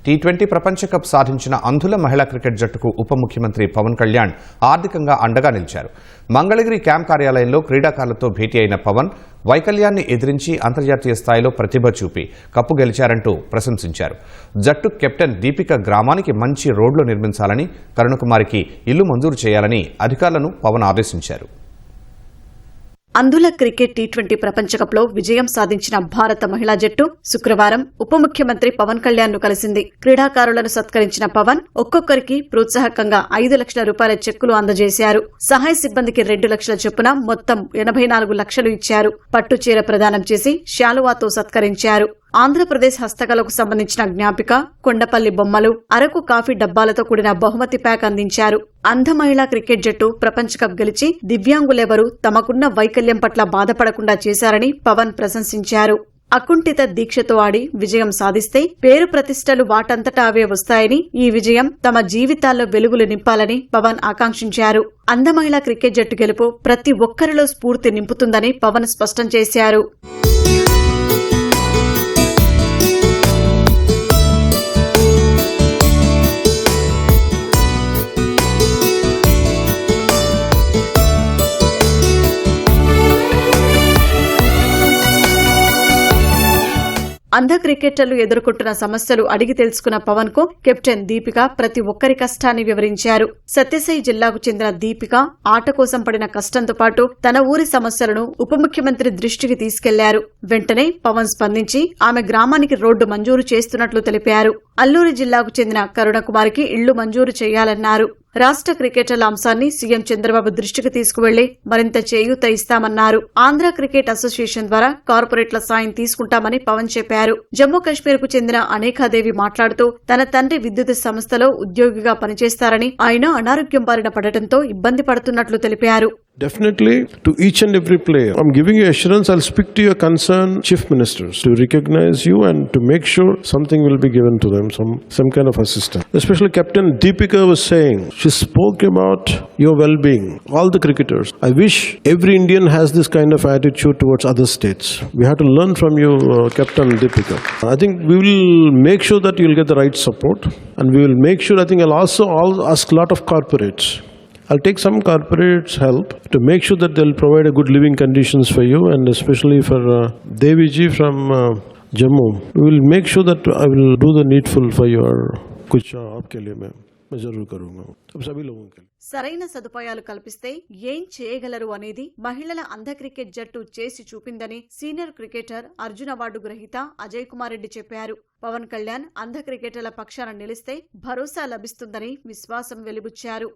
T20 ప్రపంచ cup సాధించిన అంధుల మహిళా క్రికెట్ జట్టుకు ఉప ముఖ్యమంత్రి పవన్ కళ్యాణ్ ఆర్థికంగా అండగా నిలిచారు. మంగళగిరి క్యాంప్ కార్యాలయంలో క్రీడాకారులతో భేటీ అయిన పవన్ వైకల్యాన్ని ఎదిరించి అంతర్జాతీయ స్థాయిలో ప్రతిభ చూపి కప్పు గెలిచారంటూ ప్రశంసించారు. జట్టు కెప్టెన్ దీపిక గ్రామానికి మంచి రోడ్లు నిర్మించాలని, కరుణకుమారికి ఇల్లు మంజూరు చేయాలని అధికారులను పవన్ ఆదేశించారు. అంధుల క్రికెట్ టీ20 ప్రపంచ కప్ లో విజయం సాధించిన భారత మహిళా జట్టు శుక్రవారం ఉప ముఖ్యమంత్రి పవన్ కళ్యాణ్ ను కలిసింది. క్రీడాకారులను సత్కరించిన పవన్ ఒక్కొక్కరికి ప్రోత్సాహకంగా 5 లక్షల రూపాయల చెక్కులు అందజేశారు. సహాయ సిబ్బందికి 2 లక్షల చొప్పున మొత్తం 84 లక్షలు ఇచ్చారు. పట్టుచీర ప్రదానం చేసి శాలువాతో సత్కరించారు. ఆంధ్రప్రదేశ్ హస్తకళకు సంబంధించిన జ్ఞాపిక, కొండపల్లి బొమ్మలు, అరకు కాఫీ డబ్బాలతో కూడిన బహుమతి ప్యాక్ అందించారు. అంధ మహిళా క్రికెట్ జట్టు ప్రపంచ కప్ గెలిచి దివ్యాంగులెవరూ తమకున్న వైకల్యం పట్ల బాధపడకుండా చేశారని పవన్ ప్రశంసించారు. అకుంఠిత దీక్షతో ఆడి విజయం సాధిస్తే పేరు ప్రతిష్టలు వాటంతటా అవే వస్తాయని, ఈ విజయం తమ జీవితాల్లో వెలుగులు నింపాలని పవన్ ఆకాంక్షించారు. అంధ మహిళా క్రికెట్ జట్టు గెలుపు ప్రతి ఒక్కరిలో స్ఫూర్తి నింపుతుందని పవన్ స్పష్టం చేశారు. అంధ క్రికెటర్లు ఎదుర్కొంటున్న సమస్యలు అడిగి తెలుసుకున్న పవన్ కు కెప్టెన్ దీపిక ప్రతి ఒక్కరి కష్టాన్ని వివరించారు. సత్యసాయి జిల్లాకు చెందిన దీపిక ఆట కోసం పడిన కష్టంతో పాటు తన ఊరి సమస్యలను ఉప ముఖ్యమంత్రి దృష్టికి తీసుకెళ్లారు. వెంటనే పవన్ స్పందించి ఆమె గ్రామానికి రోడ్డు మంజూరు చేస్తున్నట్లు తెలిపారు. అల్లూరి జిల్లాకు చెందిన కరుణకుమారికి ఇళ్లు మంజూరు చేయాలన్నారు. రాష్ట్ర క్రికెటర్ల అంశాన్ని సీఎం చంద్రబాబు దృష్టికి తీసుకువెళ్లి మరింత చేయూత ఇస్తామన్నారు. ఆంధ్ర క్రికెట్ అసోసియేషన్ ద్వారా కార్పొరేట్ల సాయం తీసుకుంటామని పవన్ చెప్పారు. జమ్మూ కశ్మీర్ కు చెందిన అనేకాదేవి మాట్లాడుతూ తన తండ్రి విద్యుత్ సంస్థలో ఉద్యోగిగా పనిచేస్తారని, ఆయన అనారోగ్యం బారిన పడటంతో ఇబ్బంది పడుతున్నట్లు తెలిపారు. Definitely, to each and every player, I'm giving you assurance, I'll speak to your concerned chief ministers to recognize you and to make sure something will be given to them, some kind of assistance. Especially Captain Deepika was saying, she spoke about your well-being, all the cricketers. I wish every Indian has this kind of attitude towards other states. We have to learn from you, Captain Deepika. I think we will make sure that you'll get the right support, and we will make sure, I think I'll also ask a lot of corporates. I'll take some corporates' help to make sure that they'll provide a good living conditions for you, and especially for Devi ji from Jammu. We will make sure that I will do the needful for your kuch aapke liye main జరూర్ కరూంగా సభీ లోగోं के लिए. సరైన సదుపాయాలు కల్పిస్తే ఏం చేయగలరు అనేది మహిళల అంధ cricket జట్టు చేసి చూపిందని సీనియర్ క్రికెటర్ అర్జున్ అవార్డు గ్రహీత అజయ్ కుమార్ రెడ్డి చెప్పారు. పవన్ కళ్యాణ్ అంధ క్రికెటర్ల పక్షాన నిలిస్తే భరోసా లభిస్తుందని విశ్వాసం వెలిబుచ్చారు.